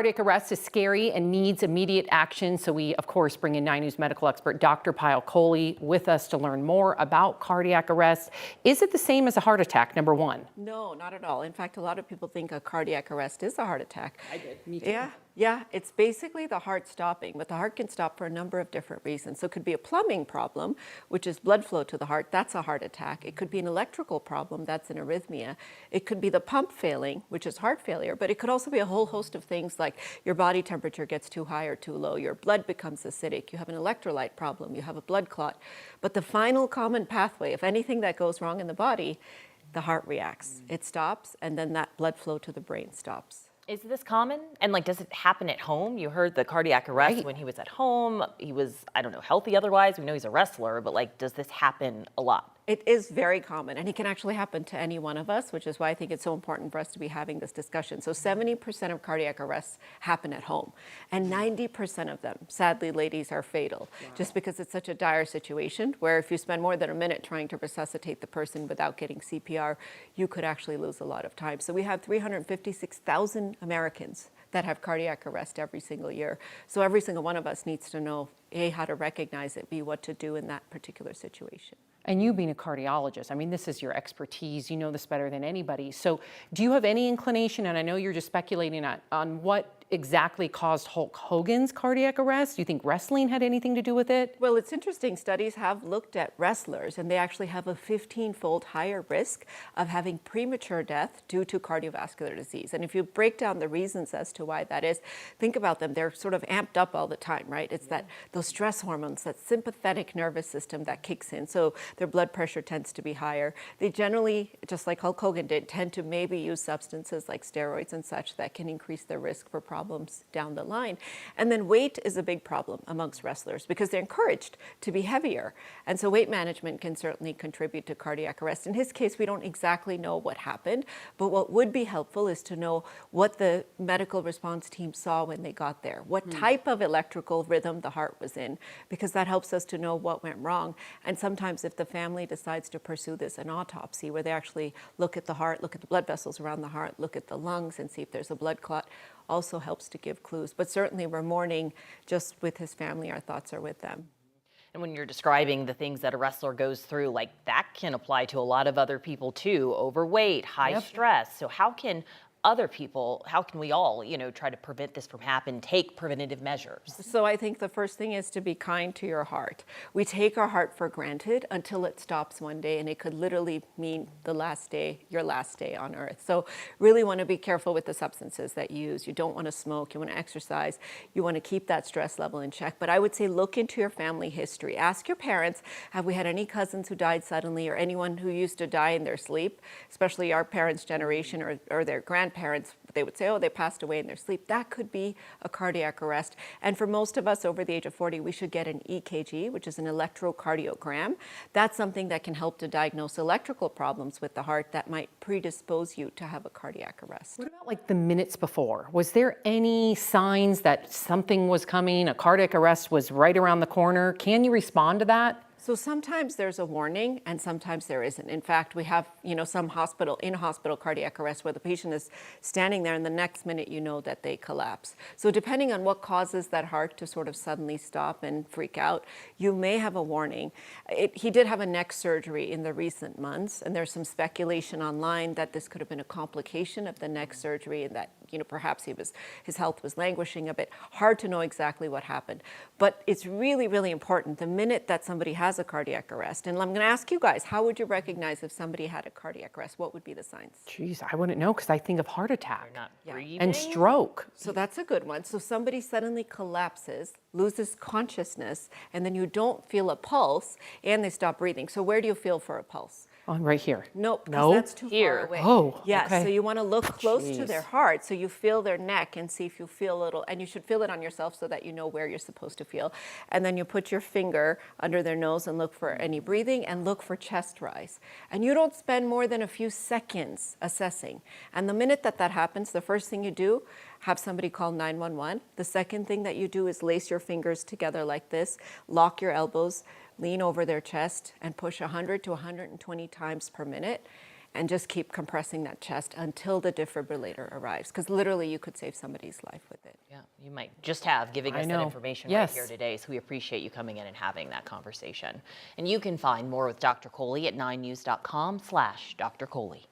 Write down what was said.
Cardiac arrest is scary and needs immediate action. So we, of course, bring in 9 News medical expert Dr. Pyle Coley with us to learn more about cardiac arrest. Is it the same as a heart attack, number one? No, not at all. In fact, a lot of people think a cardiac arrest is a heart attack. I did. Me too. Yeah, it's basically the heart stopping, but the heart can stop for a number of different reasons. So it could be a plumbing problem, which is blood flow to the heart. That's a heart attack. It could be an electrical problem. That's an arrhythmia. It could be the pump failing, which is heart failure, but it could also be a whole host of things like your body temperature gets too high or too low, your blood becomes acidic, you have an electrolyte problem, you have a blood clot. But the final common pathway, if anything that goes wrong in the body, the heart reacts. It stops, and then that blood flow to the brain stops. Is this common? And does it happen at home? You heard the cardiac arrest when he was at home. He was, I don't know, healthy otherwise. We know he's a wrestler, but does this happen a lot? It is very common, and it can actually happen to any one of us, which is why I think it's so important for us to be having this discussion. So 70% of cardiac arrests happen at home, and 90% of them, sadly, ladies, are fatal, just because it's such a dire situation where if you spend more than a minute trying to resuscitate the person without getting CPR, you could actually lose a lot of time. So we have 356,000 Americans that have cardiac arrest every single year. So every single one of us needs to know, A, how to recognize it, B, what to do in that particular situation. And you being a cardiologist, I mean, this is your expertise. You know this better than anybody. So do you have any inclination, and I know you're just speculating on what exactly caused Hulk Hogan's cardiac arrest? Do you think wrestling had anything to do with it? Well, it's interesting. Studies have looked at wrestlers, and they actually have a 15-fold higher risk of having premature death due to cardiovascular disease. And if you break down the reasons as to why that is, think about them. They're sort of amped up all the time, right? It's those stress hormones, that sympathetic nervous system that kicks in. So their blood pressure tends to be higher. They generally, just like Hulk Hogan did, tend to maybe use substances like steroids and such that can increase their risk for problems down the line. And then weight is a big problem amongst wrestlers because they're encouraged to be heavier. And so weight management can certainly contribute to cardiac arrest. In his case, we don't exactly know what happened, but what would be helpful is to know what the medical response team saw when they got there, what type of electrical rhythm the heart was in, because that helps us to know what went wrong. And sometimes if the family decides to pursue this, an autopsy where they actually look at the heart, look at the blood vessels around the heart, look at the lungs and see if there's a blood clot, also helps to give clues. But certainly we're mourning just with his family. Our thoughts are with them. And when you're describing the things that a wrestler goes through, that can apply to a lot of other people too. Overweight, high stress. So how can we all, try to prevent this from happening, take preventative measures? So I think the first thing is to be kind to your heart. We take our heart for granted until it stops one day, and it could literally mean the last day, your last day on earth. So really want to be careful with the substances that you use. You don't want to smoke, you want to exercise, you want to keep that stress level in check. But I would say look into your family history. Ask your parents, have we had any cousins who died suddenly or anyone who used to die in their sleep, especially our parents' generation or their grandparents. They would say, oh, they passed away in their sleep. That could be a cardiac arrest. And for most of us over the age of 40, we should get an EKG, which is an electrocardiogram. That's something that can help to diagnose electrical problems with the heart that might predispose you to have a cardiac arrest. What about the minutes before? Was there any signs that something was coming, a cardiac arrest was right around the corner? Can you respond to that? So sometimes there's a warning and sometimes there isn't. In fact, we have, some in-hospital cardiac arrest where the patient is standing there and the next minute you know that they collapse. So depending on what causes that heart to sort of suddenly stop and freak out, you may have a warning. He did have a neck surgery in the recent months, and there's some speculation online that this could have been a complication of the neck surgery and that, perhaps his health was languishing a bit. Hard to know exactly what happened. But it's really, really important the minute that somebody has a cardiac arrest. And I'm going to ask you guys, how would you recognize if somebody had a cardiac arrest? What would be the signs? Geez, I wouldn't know because I think of heart attack Breathing. and stroke. So that's a good one. So somebody suddenly collapses, loses consciousness, and then you don't feel a pulse, and they stop breathing. So where do you feel for a pulse? Oh, right here. Nope, because No? that's too far away. Oh, yeah, okay. So you want to look close to Jeez. their heart, so you feel their neck and see if you feel a little, and you should feel it on yourself so that you know where you're supposed to feel. And then you put your finger under their nose and look for any breathing and look for chest rise. And you don't spend more than a few seconds assessing. And the minute that happens, the first thing you do, have somebody call 911. The second thing that you do is lace your fingers together like this, lock your elbows, lean over their chest, and push 100 to 120 times per minute. and just keep compressing that chest until the defibrillator arrives, because literally you could save somebody's life with it. Yeah, you might just have giving I us that know. information Yes. right here today. So we appreciate you coming in and having that conversation. And you can find more with Dr. Coley at 9news.com/Dr. Coley.